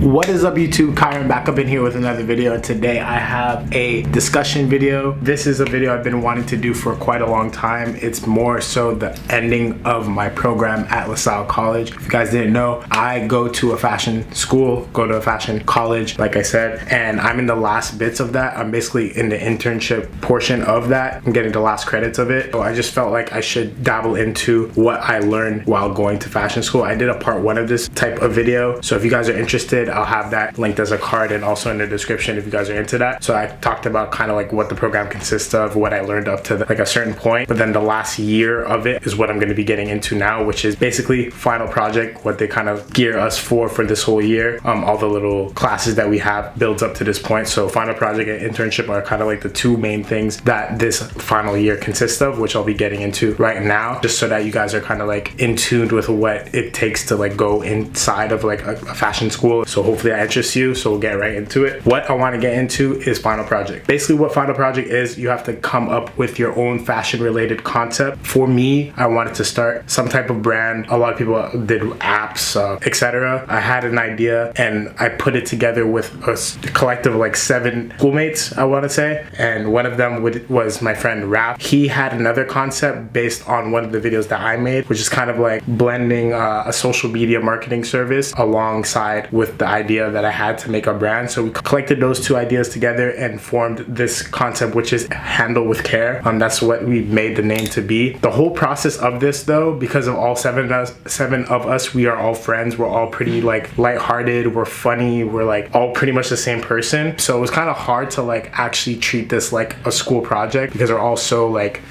What is up YouTube? Kyron back up in here with another video, and today I have a discussion video. This is a video I've been wanting to do for quite a long time. It's more so the ending of my program at LaSalle College. If you guys didn't know, I go to a fashion school, go to a fashion college, like I said, and I'm in the last bits of that. I'm basically in the internship portion of that. I'm getting the last credits of it. So I just felt like I should dabble into what I learned while going to fashion school. I did a part 1 of this type of video, so if you guys are interested, I'll have that linked as a card and also in the description if you guys are into that. So I talked about kind of like what the program consists of, what I learned up to like a certain point, but then the last year of it is what I'm going to be getting into now, which is basically final project, what they kind of gear us for this whole year. All the little classes that we have builds up to this point. So final project and internship are kind of like the two main things that this final year consists of, which I'll be getting into right now, just so that you guys are kind of like in tune with what it takes to like go inside of like a fashion school. So hopefully that interests you, so we'll get right into it. What I want to get into is final project. Basically what final project is, you have to come up with your own fashion related concept. For me, I wanted to start some type of brand. A lot of people did apps, etc. I had an idea and I put it together with a collective of like 7 schoolmates, I want to say, and one of them was my friend Rap. He had another concept based on one of the videos that I made, which is kind of like blending a social media marketing service alongside with the idea that I had to make a brand. So we collected those two ideas together and formed this concept, which is Handle with Care. That's what we made the name to be. The whole process of this though, because of all seven of us, we are all friends. We're all pretty like lighthearted, we're funny, we're like all pretty much the same person. So it was kind of hard to like actually treat this like a school project because we're all so like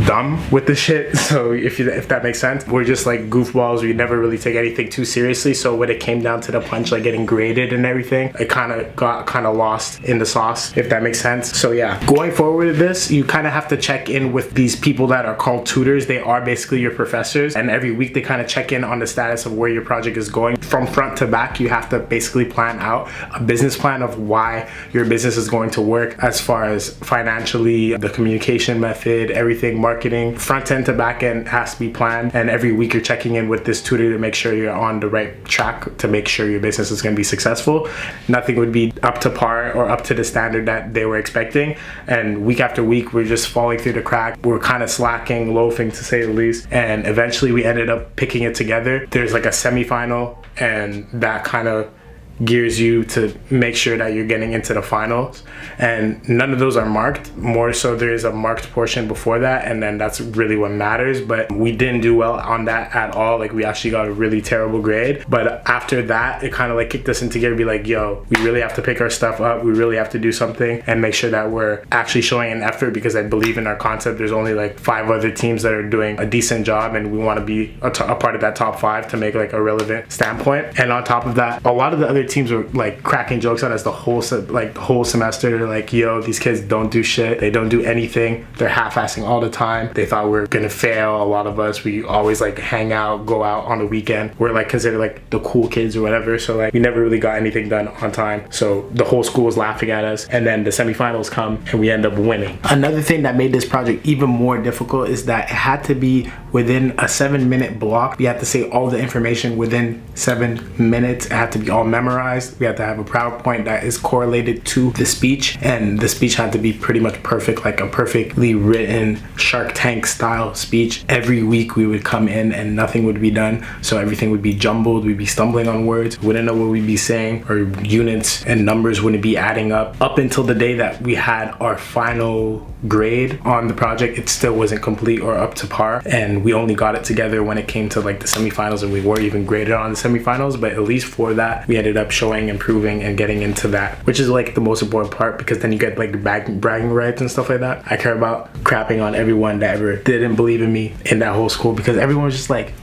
dumb with the shit. So if that makes sense, we're just like goofballs. We never really take anything too seriously. So when it came down to the punch, like getting graded and everything, it kind of got lost in the sauce, if that makes sense. So yeah, going forward with this, you kind of have to check in with these people that are called tutors. They are basically your professors, and every week they kind of check in on the status of where your project is going from front to back. You have to basically plan out a business plan of why your business is going to work, as far as financially, the communication method, everything, marketing, front end to back end has to be planned. And every week you're checking in with this tutor to make sure you're on the right track to make sure your business is going to be successful. Nothing would be up to par or up to the standard that they were expecting, and week after week we're just falling through the crack. We're kind of slacking, loafing to say the least, and eventually we ended up picking it together. There's like a semi-final, and that kind of gears you to make sure that you're getting into the finals, and none of those are marked. More so there is a marked portion before that, and then that's really what matters. But we didn't do well on that at all. Like we actually got a really terrible grade, but after that it kind of like kicked us into gear, be like, yo, we really have to pick our stuff up, we really have to do something and make sure that we're actually showing an effort, because I believe in our concept. There's only like 5 other teams that are doing a decent job, and we want to be a part of that top 5 to make like a relevant standpoint. And on top of that, a lot of the other teams were like cracking jokes on us the whole semester. They're like, yo, these kids don't do shit, they don't do anything, they're half-assing all the time. They thought we were gonna fail. A lot of us, we always like hang out, go out on the weekend. We're like considered like the cool kids or whatever, so like we never really got anything done on time. So the whole school was laughing at us, and then the semifinals come and we end up winning. Another thing that made this project even more difficult is that it had to be within a 7-minute block. We had to say all the information within 7 minutes. It had to be all memorized. We had to have a PowerPoint that is correlated to the speech, and the speech had to be pretty much perfect, like a perfectly written Shark Tank style speech. Every week we would come in and nothing would be done, so everything would be jumbled. We'd be stumbling on words, wouldn't know what we'd be saying, or units and numbers wouldn't be adding up until the day that we had our final grade on the project. It still wasn't complete or up to par, and we only got it together when it came to like the semifinals, and we weren't even graded on the semifinals. But at least for that, we ended up showing, improving, and getting into that, which is like the most important part, because then you get like bragging rights and stuff like that. I care about crapping on everyone that ever didn't believe in me in that whole school, because everyone was just like,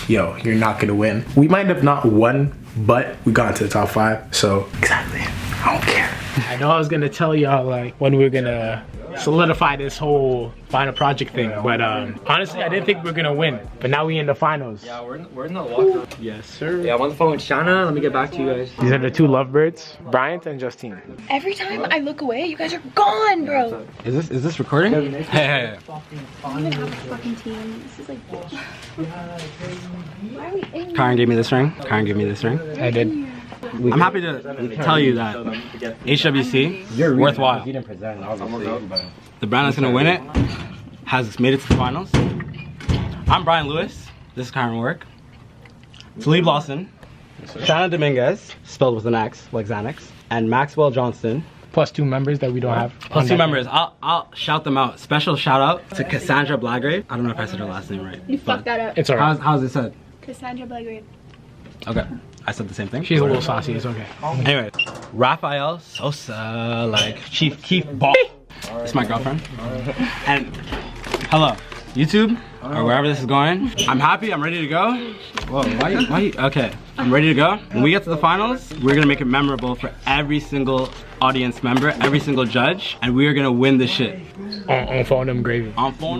yo, you're not gonna win. We might have not won, but we got into the top 5, so exactly, I don't care. I know I was gonna tell y'all like when we were gonna solidify this whole final project thing, but honestly I didn't think we were gonna win, but now we in the finals. Yeah, we're in the locker room. Yes sir. Yeah, I'm on the phone with Shauna. Let me get back to you guys. These are the 2 lovebirds, Bryant and Justine. Every time I look away, you guys are gone, bro. Is this recording? I don't even have a fucking team. This is like bullshit. Why are we in? Kyron gave me this ring. I did. I'm happy to tell you that HWC, worthwhile. The brand that's gonna win it has made it to the finals. I'm Brian Lewis. This is Kyron Work. Talib Lawson. Shanna Dominguez, spelled with an X, like Xanax. And Maxwell Johnston. Plus 2 members that we don't have. Plus 2 members. I'll shout them out. Special shout out to Cassandra Blagrave. I don't know if I said her last name right. You fucked that up. It's alright. How's it said? Cassandra Blagrave. Okay. I said the same thing. She's a little saucy, it's okay. Anyway, Rafael Sosa, like Chief Keef Ball. It's my girlfriend. And hello, YouTube, or wherever this is going. I'm happy, I'm ready to go. Whoa, why you, okay. I'm ready to go. When we get to the finals, we're gonna make it memorable for every single audience member, every single judge, and we are gonna win this shit. On phone them gravy. On phone.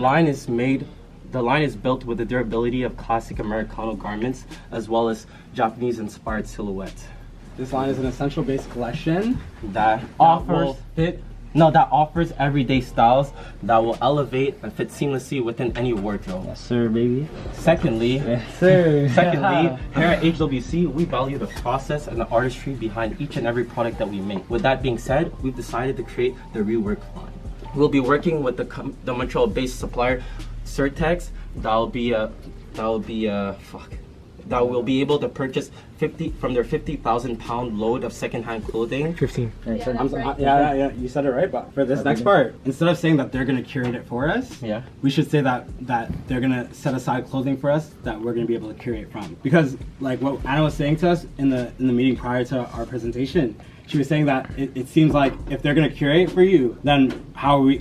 The line is built with the durability of classic Americano garments as well as Japanese inspired silhouettes. This line is an essential base collection That offers everyday styles that will elevate and fit seamlessly within any wardrobe. Yes sir, baby. Secondly, Yes sir. here at HWC, we value the process and the artistry behind each and every product that we make. With that being said, we've decided to create the rework line. We'll be working with the Montreal-based supplier Certex. That will be able to purchase 50 from their 50,000 pound load of secondhand clothing. 15. Yeah, you said it right, but for this next part, instead of saying that they're gonna curate it for us, Yeah. we should say that they're gonna set aside clothing for us that we're gonna be able to curate from. Because like what Anna was saying to us in the meeting prior to our presentation, she was saying that it seems like if they're gonna curate for you, then how are we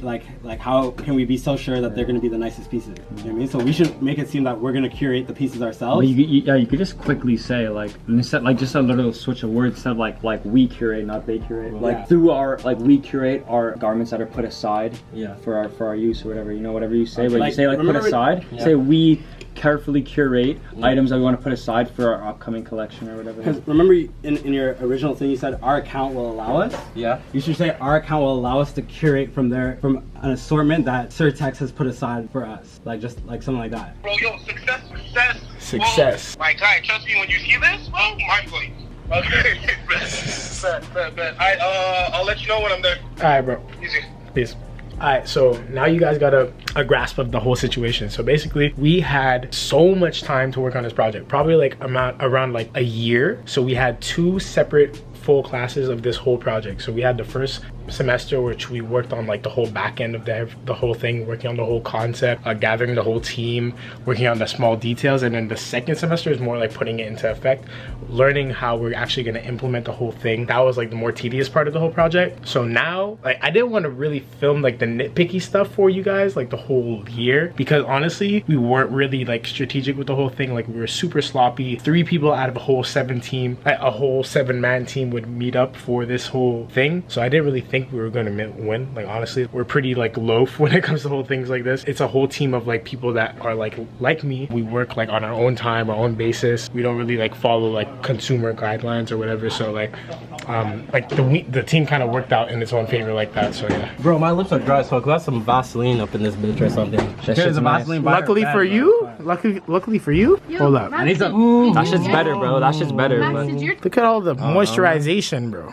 how can we be so sure that they're gonna be the nicest pieces? You know what I mean? So we should make it seem that we're gonna curate the pieces ourselves. Well, you could just quickly say instead just a little switch of words, instead of like we curate, not they curate. Like through our we curate our garments that are put aside for our use or whatever. You know, whatever you say, but you say put aside. Say we carefully curate items that we want to put aside for our upcoming collection or whatever. Because remember in your original thing you said our account will allow us? Yeah. You should say our account will allow us to curate from an assortment that Certex has put aside for us. Like something like that. Bro, yo, success. Success. Bro, my guy, trust me when you see this, bro, mind blowing. Okay, bet. I'll let you know when I'm there. Alright, bro. Easy. Peace. Alright, so now you guys got a grasp of the whole situation. So basically, we had so much time to work on this project, probably like around like a year. So we had 2 separate full classes of this whole project. So we had the first semester which we worked on like the whole back end of the whole thing, working on the whole concept, gathering the whole team, working on the small details. And then the second semester is more like putting it into effect, learning how we're actually going to implement the whole thing. That was like the more tedious part of the whole project. So now like I didn't want to really film like the nitpicky stuff for you guys like the whole year, because honestly we weren't really like strategic with the whole thing. Like we were super sloppy. 3 people out of a whole 7 man team would meet up for this whole thing. So I didn't really think we were going to win. Like honestly, we're pretty like loaf when it comes to whole things like this. It's a whole team of like people that are like me. We work like on our own time, our own basis. We don't really like follow like consumer guidelines or whatever. So like the team kind of worked out in its own favor like that. So yeah. Bro, my lips are dry, so I've got some Vaseline up in this bitch or something. Here's a Vaseline by Luckily her bed, for you, luckily for you. Hold up. I need some. That shit's better, bro. That shit's better. Max, did your Look at all the moisturization, bro.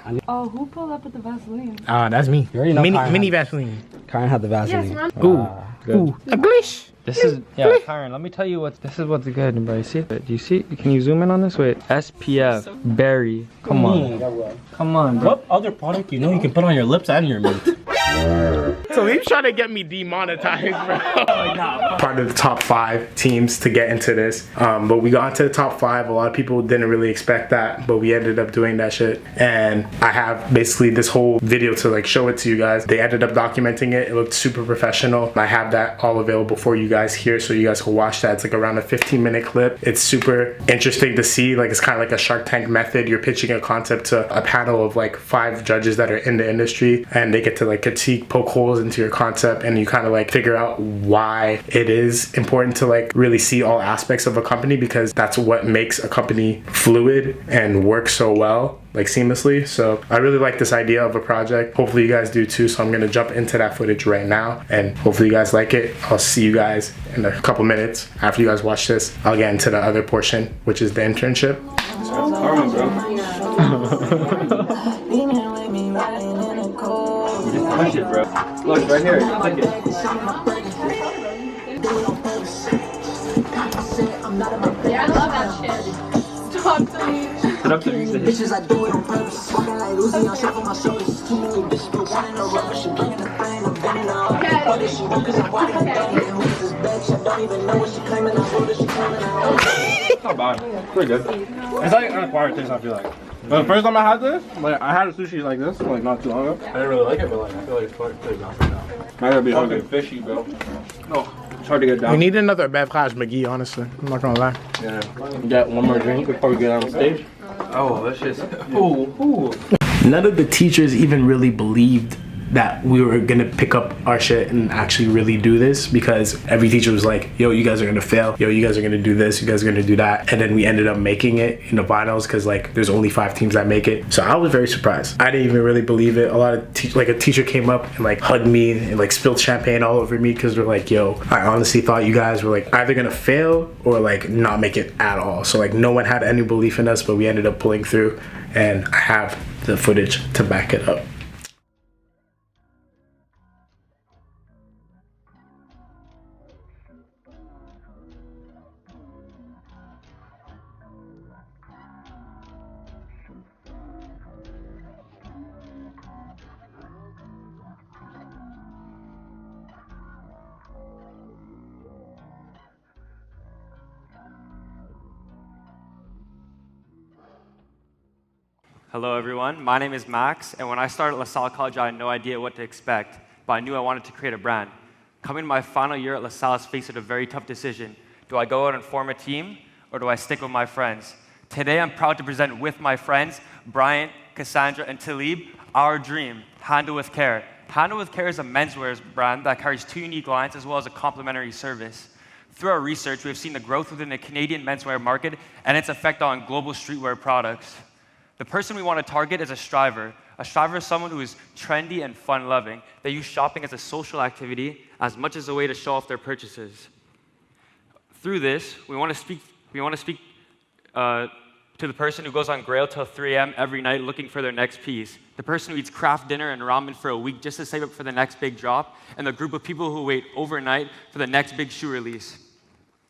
who pulled up with the Vaseline? That's me. You already know Kyron Mini had- Vaseline. Kyron had the Vaseline. Yes, Ooh, good. ooh, a glish. This is Kyron. Let me tell you this is what's good, bro. You see it? Do you see? Can you zoom in on this? Wait, SPF berry. Come on, bro. What other product you can put on your lips and your meat? So he's trying to get me demonetized, bro. Part of the top 5 teams to get into this, but we got into the top 5. A lot of people didn't really expect that, but we ended up doing that shit. And I have basically this whole video to like show it to you guys. They ended up documenting it. It looked super professional. I have that all available for you guys here, so you guys can watch that. It's like around a 15-minute clip. It's super interesting to see. Like it's kind of like a Shark Tank method. You're pitching a concept to a panel of like 5 judges that are in the industry, and they get to like critique, poke holes into your concept, and you kind of like figure out why it is important to like really see all aspects of a company, because that's what makes a company fluid and work so well, like seamlessly. So I really like this idea of a project. Hopefully you guys do too. So I'm gonna jump into that footage right now, and hopefully you guys like it. I'll see you guys in a couple minutes after you guys watch this. I'll get into the other portion, which is the internship. Push it, bro. Look, right here. Click it. Yeah, I love that shit. Stop to me. Put up the music. Bitches, I do it on purpose. Smoking like Uzi, I'm shuffling my shoulders. Too many bitches, but one in a rubber. She bringing the thing, I'm bending her. What is she want? Cause I'm walking and done. And who's this bitch? I don't even know what she claiming. I wrote it, she claiming I wrote it. Not bad. Pretty good. It's like an acquired taste, I feel like. But the first time I had this, like I had a sushi like this, like not too long ago. I didn't really like it, but like I feel like it's pretty good now. I gotta be hungry. Fishy, bro. No, it's hard to get down. We need another beverage, McGee, honestly. I'm not gonna lie. Yeah. Get one more drink before we get on stage. Oh, that's just. Ooh. None of the teachers even really believed that we were gonna pick up our shit and actually really do this, because every teacher was like, yo, you guys are gonna fail, yo, you guys are gonna do this, you guys are gonna do that. And then we ended up making it in the finals because like there's only 5 teams that make it. So I was very surprised. I didn't even really believe it. A lot of like a teacher came up and like hugged me and like spilled champagne all over me because they're like, yo, I honestly thought you guys were like either gonna fail or like not make it at all. So like no one had any belief in us, but we ended up pulling through, and I have the footage to back it up. Hello everyone, my name is Max, and when I started at LaSalle College, I had no idea what to expect, but I knew I wanted to create a brand. Coming to my final year at LaSalle, I was faced with a very tough decision. Do I go out and form a team, or do I stick with my friends? Today, I'm proud to present with my friends, Bryant, Cassandra, and Talib, our dream, Handle With Care. Handle With Care is a menswear brand that carries 2 unique lines as well as a complimentary service. Through our research, we have seen the growth within the Canadian menswear market and its effect on global streetwear products. The person we want to target is a striver. A striver is someone who is trendy and fun-loving. They use shopping as a social activity as much as a way to show off their purchases. Through this, we want to speak to the person who goes on Grail till 3 a.m. every night looking for their next piece, the person who eats craft dinner and ramen for a week just to save up for the next big drop, and the group of people who wait overnight for the next big shoe release.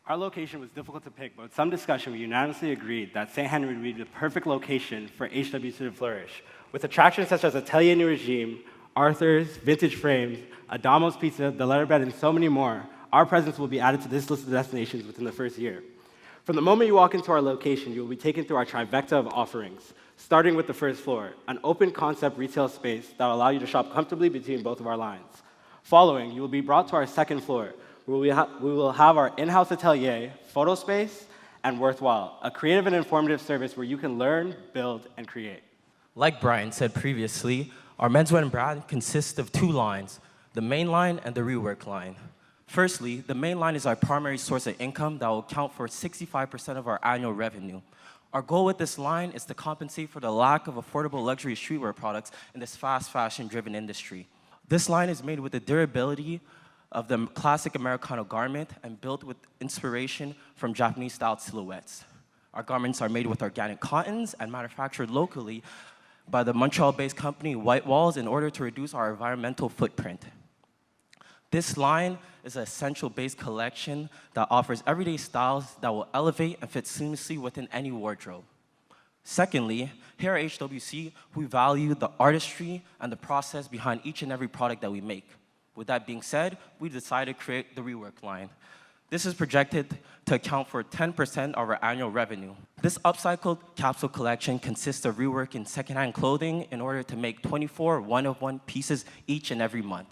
Our location was difficult to pick, but with some discussion, we unanimously agreed that St. Henry would be the perfect location for HWC to flourish. With attractions such as Atelier New Regime, Arthur's, Vintage Frames, Adamo's Pizza, The Letterbed, and so many more, our presence will be added to this list of destinations within the first year. From the moment you walk into our location, you will be taken through our trifecta of offerings, starting with the first floor, an open concept retail space that will allow you to shop comfortably between both of our lines. Following, you will be brought to our second floor, where we will have our in-house atelier, photo space, and Worthwhile, a creative and informative service where you can learn, build, and create. Like Brian said previously, our menswear brand consists of 2 lines, the main line and the rework line. Firstly, the main line is our primary source of income that will account for 65% of our annual revenue. Our goal with this line is to compensate for the lack of affordable luxury streetwear products in this fast fashion-driven industry. This line is made with the durability of the classic Americano garment and built with inspiration from Japanese-styled silhouettes. Our garments are made with organic cottons and manufactured locally by the Montreal-based company White Walls in order to reduce our environmental footprint. This line is an essential-based collection that offers everyday styles that will elevate and fit seamlessly within any wardrobe. Secondly, here at HWC, we value the artistry and the process behind each and every product that we make. With that being said, we decided to create the rework line. This is projected to account for 10% of our annual revenue. This upcycled capsule collection consists of reworking secondhand clothing in order to make 24 one-of-one pieces each and every month.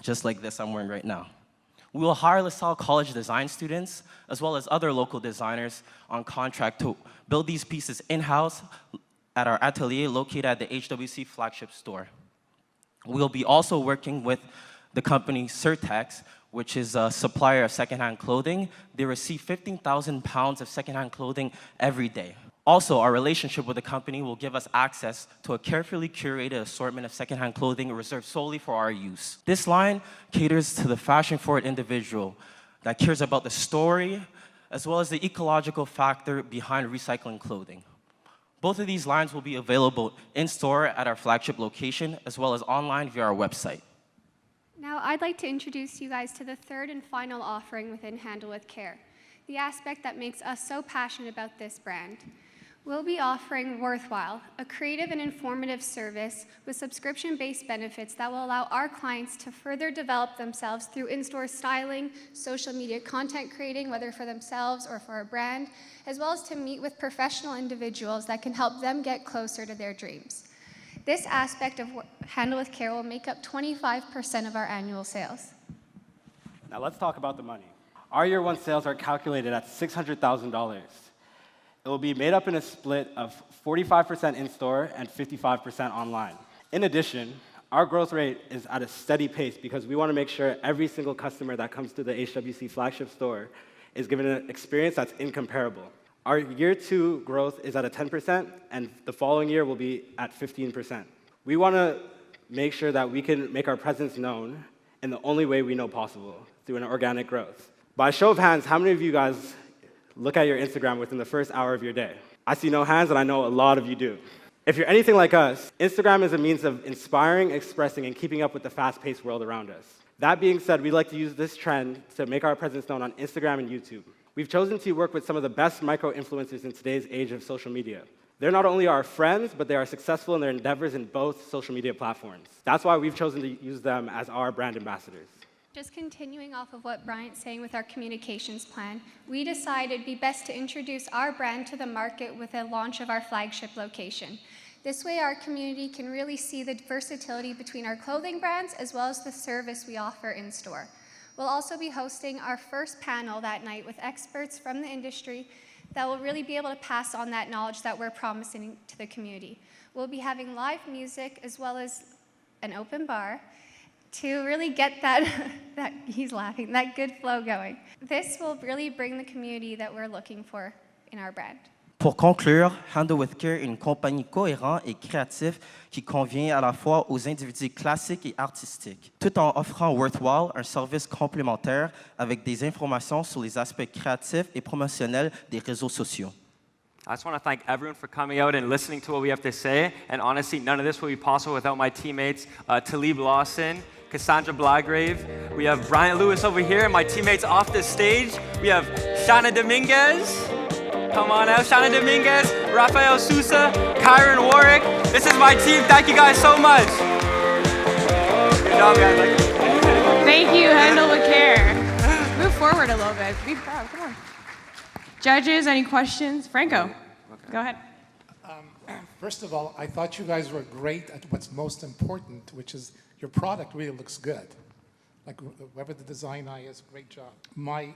Just like this I'm wearing right now. We will hire LaSalle College design students, as well as other local designers on contract to build these pieces in-house at our atelier located at the HWC flagship store. We'll be also working with the company Certex, which is a supplier of secondhand clothing. They receive 15,000 pounds of secondhand clothing every day. Also, our relationship with the company will give us access to a carefully curated assortment of secondhand clothing reserved solely for our use. This line caters to the fashion-forward individual that cares about the story, as well as the ecological factor behind recycling clothing. Both of these lines will be available in-store at our flagship location, as well as online via our website. Now, I'd like to introduce you guys to the third and final offering within Handle with Care, the aspect that makes us so passionate about this brand. We'll be offering Worthwhile, a creative and informative service with subscription-based benefits that will allow our clients to further develop themselves through in-store styling, social media content creating, whether for themselves or for a brand, as well as to meet with professional individuals that can help them get closer to their dreams. This aspect of Handle with Care will make up 25% of our annual sales. Now let's talk about the money. Our year one sales are calculated at $600,000. It will be made up in a split of 45% in-store and 55% online. In addition, our growth rate is at a steady pace because we want to make sure every single customer that comes to the HWC flagship store is given an experience that's incomparable. Our year two growth is at a 10%, and the following year will be at 15%. We want to make sure that we can make our presence known in the only way we know possible, through an organic growth. By show of hands, how many of you guys look at your Instagram within the first hour of your day? I see no hands, and I know a lot of you do. If you're anything like us, Instagram is a means of inspiring, expressing, and keeping up with the fast-paced world around us. That being said, we'd like to use this trend to make our presence known on Instagram and YouTube. We've chosen to work with some of the best micro-influencers in today's age of social media. They're not only our friends, but they are successful in their endeavors in both social media platforms. That's why we've chosen to use them as our brand ambassadors. Just continuing off of what Bryant's saying with our communications plan, we decided it'd be best to introduce our brand to the market with the launch of our flagship location. This way our community can really see the versatility between our clothing brands as well as the service we offer in store. We'll also be hosting our first panel that night with experts from the industry that will really be able to pass on that knowledge that we're promising to the community. We'll be having live music as well as an open bar to really get he's laughing, that good flow going. This will really bring the community that we're looking for in our brand. Pour conclure, Handle with Care est une compagnie cohérente et créative qui convient à la fois aux individus classiques et artistiques, tout en offrant Worthwhile un service complémentaire avec des informations sur les aspects créatifs et promotionnels des réseaux sociaux. I just want to thank everyone for coming out and listening to what we have to say. And honestly, none of this would be possible without my teammates, Talib Lawson, Cassandra Blagrave. We have Brian Lewis over here, and my teammates off the stage. We have Shana Dominguez. Come on out, Shana Dominguez, Rafael Sousa, Kyron Warwick. This is my team. Thank you guys so much. Good job, guys. Thank you, Handle with Care. Move forward a little bit. Be proud. Come on. Judges, any questions? Franco, okay. Go ahead. First of all, I thought you guys were great at what's most important, which is your product really looks good. Like whoever the design eye is, great job. My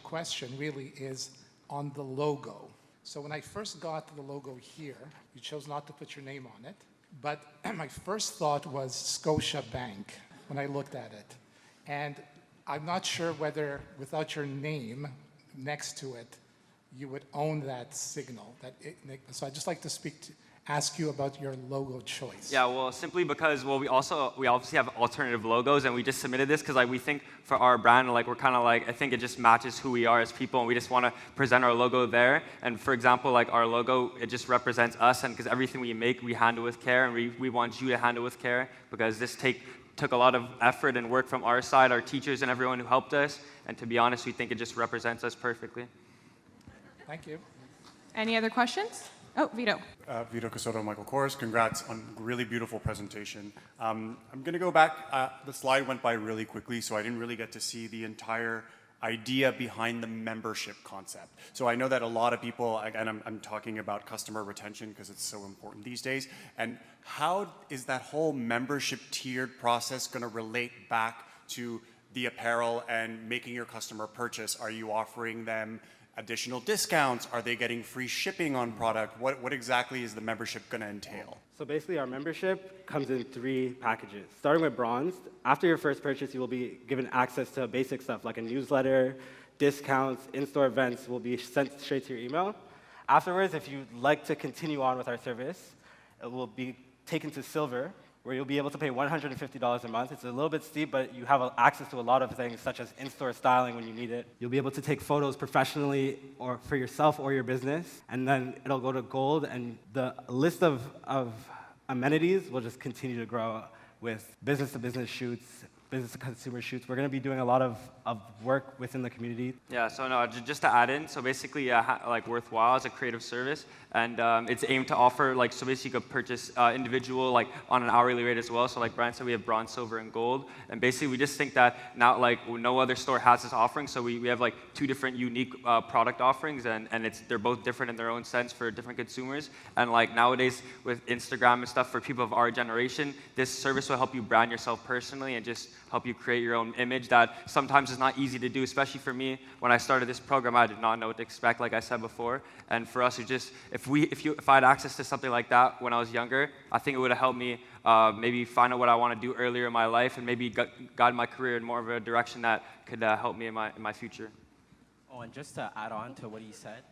question really is on the logo. So when I first got the logo here, you chose not to put your name on it, but my first thought was Scotia Bank when I looked at it. And I'm not sure whether without your name next to it, you would own that signal. So I'd just like to ask you about your logo choice. Yeah, well, simply because, well, we obviously have alternative logos, and we just submitted this because we think for our brand, we're kind of I think it just matches who we are as people, and we just want to present our logo there. And for example, our logo, it just represents us, and because everything we make, we handle with care, and we want you to handle with care, because this took a lot of effort and work from our side, our teachers and everyone who helped us, and to be honest, we think it just represents us perfectly. Thank you. Any other questions? Oh, Vito. Vito Casoto, Michael Kors. Congrats on a really beautiful presentation. I'm going to go back. The slide went by really quickly, so I didn't really get to see the entire idea behind the membership concept. So I know that a lot of people, and I'm talking about customer retention because it's so important these days, and how is that whole membership tiered process going to relate back to the apparel and making your customer purchase? Are you offering them additional discounts? Are they getting free shipping on product? What exactly is the membership going to entail? So basically our membership comes in 3 packages. Starting with bronze, after your first purchase, you will be given access to basic stuff like a newsletter, discounts, in-store events will be sent straight to your email. Afterwards, if you'd like to continue on with our service, it will be taken to silver, where you'll be able to pay $150 a month. It's a little bit steep, but you have access to a lot of things, such as in-store styling when you need it. You'll be able to take photos professionally or for yourself or your business, and then it'll go to gold, and the list of amenities will just continue to grow with business-to-business shoots, business-to-consumer shoots. We're going to be doing a lot of work within the community. Yeah, so no, just to add in, so basically, like Worthwhile is a creative service, and it's aimed to offer, like, so basically you could purchase individual, like, on an hourly rate as well. So like Brian said, we have bronze, silver, and gold, and basically we just think that now, like, no other store has this offering, so we have like 2 different unique product offerings, and they're both different in their own sense for different consumers. And like nowadays with Instagram and stuff, for people of our generation, this service will help you brand yourself personally and just help you create your own image that sometimes is not easy to do, especially for me. When I started this program, I did not know what to expect, like I said before. And for us, it just, if I had access to something like that when I was younger, I think it would have helped me maybe find out what I want to do earlier in my life, and maybe guide my career in more of a direction that could help me in my future. Oh, and just to add on to what he said.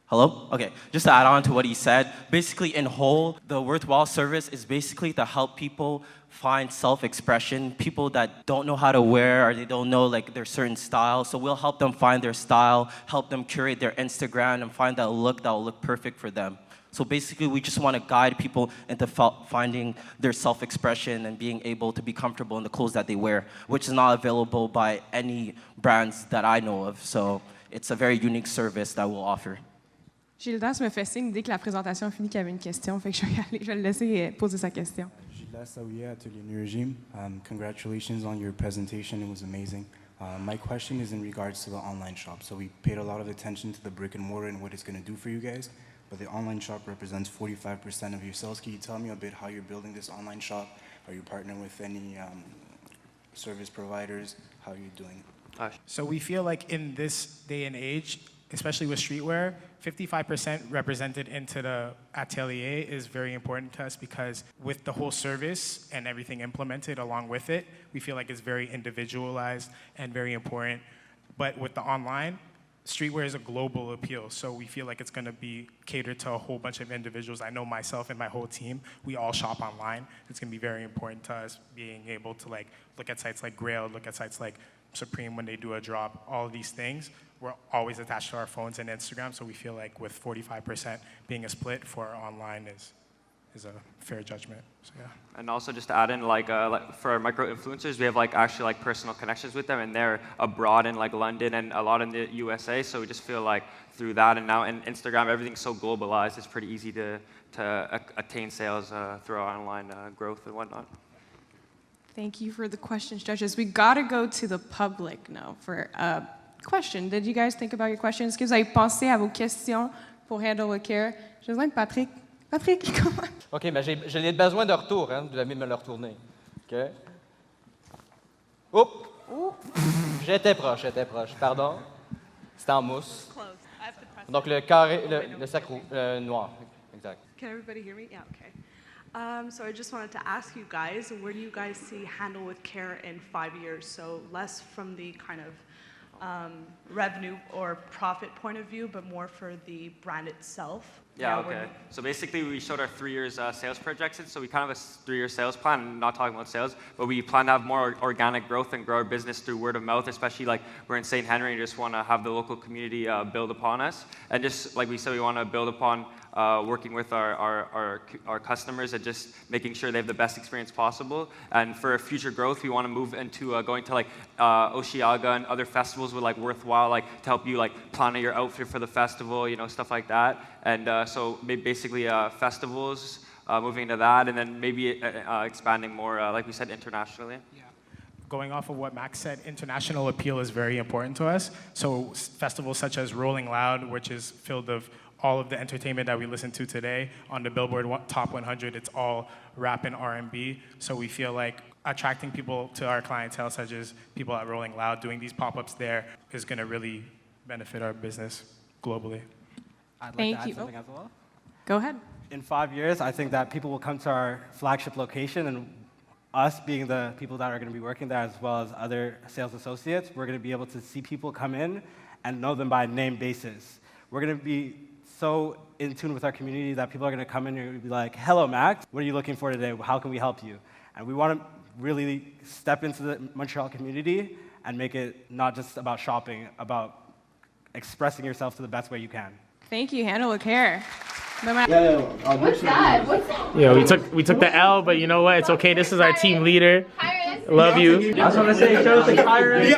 Hello? Okay, just to add on to what he said, basically in whole, the Worthwhile service is basically to help people find self-expression, people that don't know how to wear or they don't know like their certain style. So we'll help them find their style, help them curate their Instagram and find that look that will look perfect for them. So basically we just want to guide people into finding their self-expression and being able to be comfortable in the clothes that they wear, which is not available by any brands that I know of. So it's a very unique service that we'll offer. Gildas me fait signe dès que la présentation est finie qu'il y avait une question, fait que je vais y aller, je vais le laisser poser sa question. Gildas Saouya, Atelier New Regime. Congratulations on your presentation, it was amazing. My question is in regards to the online shop. So we paid a lot of attention to the brick and mortar and what it's going to do for you guys, but the online shop represents 45% of your sales. Can you tell me a bit how you're building this online shop? Are you partnering with any service providers? How are you doing it? So we feel like in this day and age, especially with streetwear, 55% represented into the atelier is very important to us because with the whole service and everything implemented along with it, we feel like it's very individualized and very important. But with the online, streetwear is a global appeal, so we feel like it's going to be catered to a whole bunch of individuals. I know myself and my whole team, we all shop online. It's going to be very important to us being able to like look at sites like Grail, look at sites like Supreme when they do a drop, all of these things. We're always attached to our phones and Instagram, so we feel like with 45% being a split for online is a fair judgment. So yeah. And also just to add in, like for our micro influencers, we have like actually like personal connections with them, and they're abroad in like London and a lot in the USA. So we just feel like through that, and now in Instagram, everything's so globalized. It's pretty easy to attain sales through our online growth and whatnot. Thank you for the questions, judges. We gotta go to the public now for a question. Did you guys think about your questions? Est-ce que vous avez pensé à vos questions pour Handle with Care? J'ai besoin de Patrick. Patrick, comment? OK, mais j'ai besoin de retour, hein, de me le retourner. OK? Oups! J'étais proche, pardon. C'était en mousse. Donc le carré, le cercle noir. Exact. Can everybody hear me? Yeah, okay. So I just wanted to ask you guys, where do you guys see Handle with Care in 5 years? So less from the kind of revenue or profit point of view, but more for the brand itself. Yeah, okay. So basically, we showed our 3 years sales projections. So we kind of have a 3-year sales plan. I'm not talking about sales, but we plan to have more organic growth and grow our business through word of mouth, especially like we're in St. Henry and just want to have the local community build upon us. And just like we said, we want to build upon working with our customers and just making sure they have the best experience possible. And for future growth, we want to move into going to like Osheaga and other festivals with like Worthwhile, like to help you like plan your outfit for the festival, you know, stuff like that. And so basically festivals, moving into that, and then maybe expanding more, like we said, internationally. Yeah. Going off of what Max said, international appeal is very important to us. So festivals such as Rolling Loud, which is filled with all of the entertainment that we listen to today on the Billboard Top 100, it's all rap and R&B. So we feel like attracting people to our clientele, such as people at Rolling Loud, doing these pop-ups there is going to really benefit our business globally. I'd like to add something as well. Go ahead. In 5 years, I think that people will come to our flagship location, and us being the people that are going to be working there, as well as other sales associates, we're going to be able to see people come in and know them by name basis. We're going to be so in tune with our community that people are going to come in and be like, hello, Max, what are you looking for today? How can we help you? And we want to really step into the Montreal community and make it not just about shopping, about expressing yourself to the best way you can. Thank you. Handle with care. No matter. What's that? What's that? Yeah, we took the L, but you know what? It's okay. This is our team leader. Love you. I just want to say, shout out to Kyron.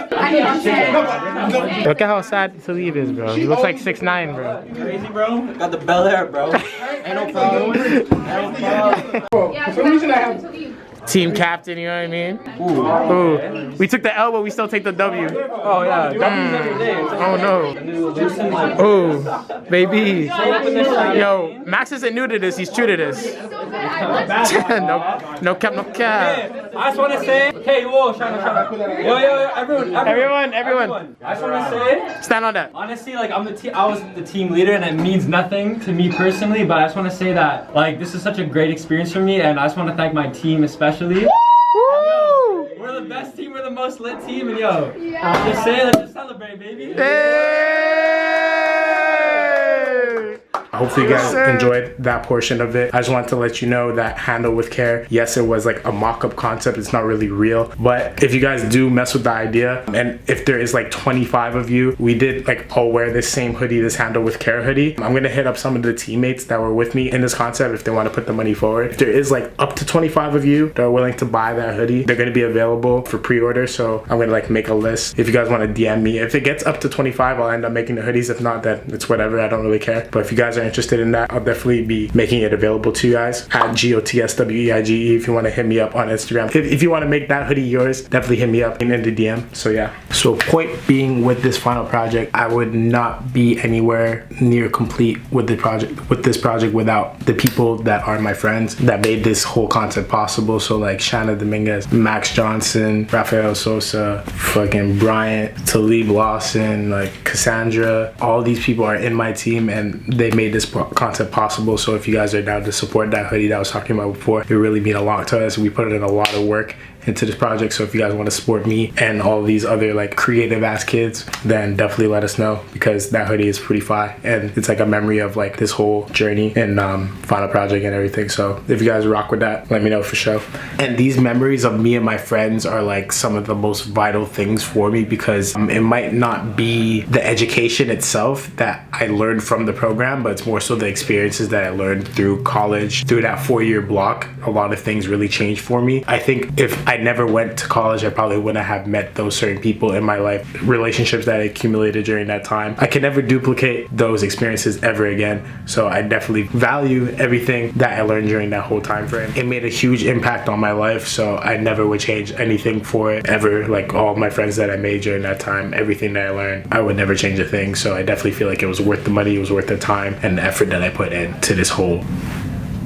Look at how sad to leave is, bro. He looks like 6'9", bro. Crazy, bro. Got the bel air, bro. Ain't no problem. Ain't no problem. Yeah, for some reason I have to leave. Team captain, you know what I mean? Ooh. We took the L, but we still take the W. Oh, yeah. W's every day. Oh, no. Oh, baby. Yo, Max isn't new to this. He's true to this. No cap, no cap. I just want to say, hey, whoa, shout out. Yo, everyone. I just want to say, stand on that. Honestly, like, I was the team leader, and it means nothing to me personally, but I just want to say that, like, this is such a great experience for me, and I just want to thank my team especially. Yo, we're the best team, we're the most lit team, and yo, just say, let's just celebrate, baby. Hopefully you guys enjoyed that portion of it. I just wanted to let you know that Handle with Care, yes, it was like a mock-up concept. It's not really real. But if you guys do mess with the idea, and if there is like 25 of you, we did like all wear this same hoodie, this Handle with Care hoodie. I'm going to hit up some of the teammates that were with me in this concept if they want to put the money forward. If there is like up to 25 of you that are willing to buy that hoodie, they're going to be available for pre-order. So I'm going to like make a list. If you guys want to DM me, if it gets up to 25, I'll end up making the hoodies. If not, then it's whatever. I don't really care. But if you guys are interested in that, I'll definitely be making it available to you guys at GOTSWEIGE if you want to hit me up on Instagram. If you want to make that hoodie yours, definitely hit me up in the DM. So yeah. So point being, with this final project, I would not be anywhere near complete with this project without the people that are my friends that made this whole concept possible. So like Shanna Dominguez, Max Johnson, Rafael Sosa, fucking Bryant, Talib Lawson, like Cassandra. All these people are in my team and they made this concept possible. So if you guys are down to support that hoodie that I was talking about before, it really mean a lot to us. We put in a lot of work into this project, so if you guys want to support me and all these other like creative ass kids, then definitely let us know, because that hoodie is pretty fly and it's like a memory of like this whole journey and final project and everything. So if you guys rock with that, let me know for sure. And these memories of me and my friends are like some of the most vital things for me, because it might not be the education itself that I learned from the program, but it's more so the experiences that I learned through college, through that 4-year block. A lot of things really changed for me. I think if I never went to college, I probably wouldn't have met those certain people in my life, relationships that I accumulated during that time. I can never duplicate those experiences ever again. So I definitely value everything that I learned during that whole time frame. It made a huge impact on my life, so I never would change anything for it ever. Like all my friends that I made during that time, everything that I learned, I would never change a thing. So I definitely feel like it was worth the money, it was worth the time and the effort that I put into this whole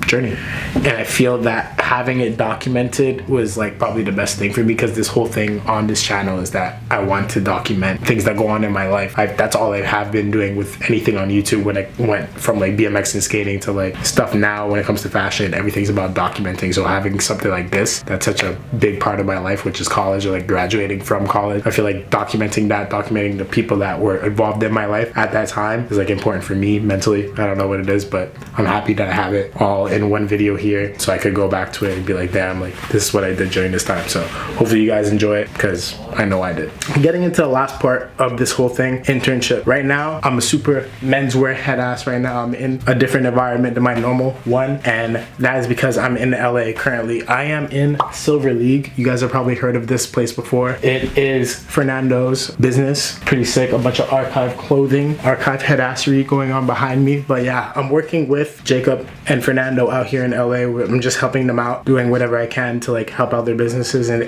journey. And I feel that having it documented was like probably the best thing for me, because this whole thing on this channel is that I want to document things that go on in my life. That's all I have been doing with anything on YouTube. When I went from like BMX and skating to like stuff now, when it comes to fashion, everything's about documenting. So having something like this, that's such a big part of my life, which is college, or like graduating from college, I feel like documenting the people that were involved in my life at that time is like important for me mentally. I don't know what it is, but I'm happy that I have it all in one video here, so I could go back to it and be like, damn, like this is what I did during this time. So hopefully you guys enjoy it, because I know I did. Getting into the last part of this whole thing, internship. Right now I'm a super menswear head ass. Right now I'm in a different environment than my normal one, and that is because I'm in LA currently. I am in Silver League. You guys have probably heard of this place before. It is Fernando's business. Pretty sick. A bunch of archive clothing, archive head assery going on behind me. But yeah, I'm working with Jacob and Fernando out here in LA. I'm just helping them out, doing whatever I can to like help out their businesses and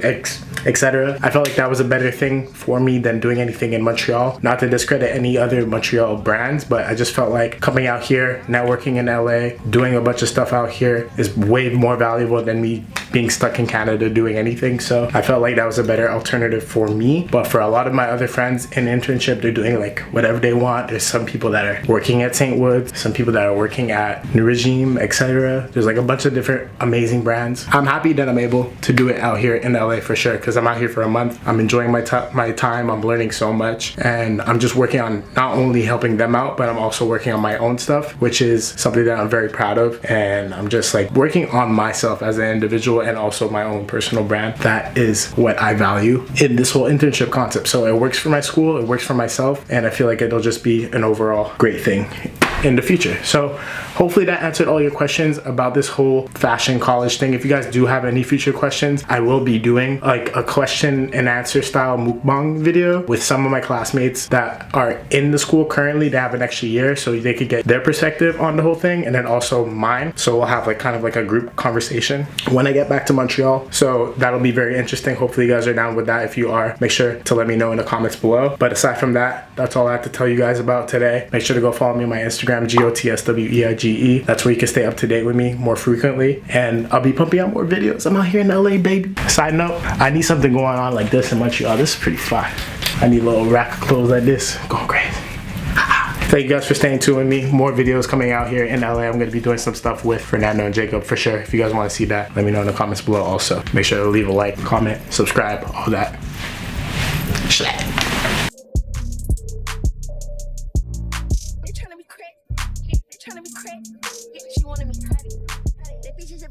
etc. I felt like that was a better thing for me than doing anything in Montreal. Not to discredit any other Montreal brands, but I just felt like coming out here, networking in LA, doing a bunch of stuff out here is way more valuable than me being stuck in Canada doing anything. So I felt like that was a better alternative for me. But for a lot of my other friends in internship, they're doing like whatever they want. There's some people that are working at St. Woods, some people that are working at New Regime, etc. There's like a bunch of different amazing brands. I'm happy that I'm able to do it out here in LA for sure, because I'm out here for a month. I'm enjoying my time. I'm learning so much, and I'm just working on not only helping them out, but I'm also working on my own stuff, which is something that I'm very proud of. And I'm just like working on myself as an individual and also my own personal brand. That is what I value in this whole internship concept. So it works for my school, it works for myself, and I feel like it'll just be an overall great thing in the future. So hopefully that answered all your questions about this whole fashion college thing. If you guys do have any future questions, I will be doing like a question and answer style mukbang video with some of my classmates that are in the school currently. They have an extra year, so they could get their perspective on the whole thing, and then also mine. So we'll have like kind of like a group conversation when I get back to Montreal. So that'll be very interesting. Hopefully you guys are down with that. If you are, make sure to let me know in the comments below. But aside from that, that's all I have to tell you guys about today. Make sure to go follow me on my Instagram, GOTSWEIGE. That's where you can stay up to date with me more frequently, and I'll be pumping out more videos. I'm out here in LA, baby. Side note, I need something going on like this in Montreal. This is pretty fly. I need a little rack of clothes like this. Going crazy. Thank you guys for staying tuned with me. More videos coming out here in LA. I'm going to be doing some stuff with Fernando and Jacob for sure. If you guys want to see that, let me know in the comments below also. Make sure to leave a like, comment, subscribe, all that. Schlatt. Trying to be crack. Yeah, she wanted me credit. That bitch is a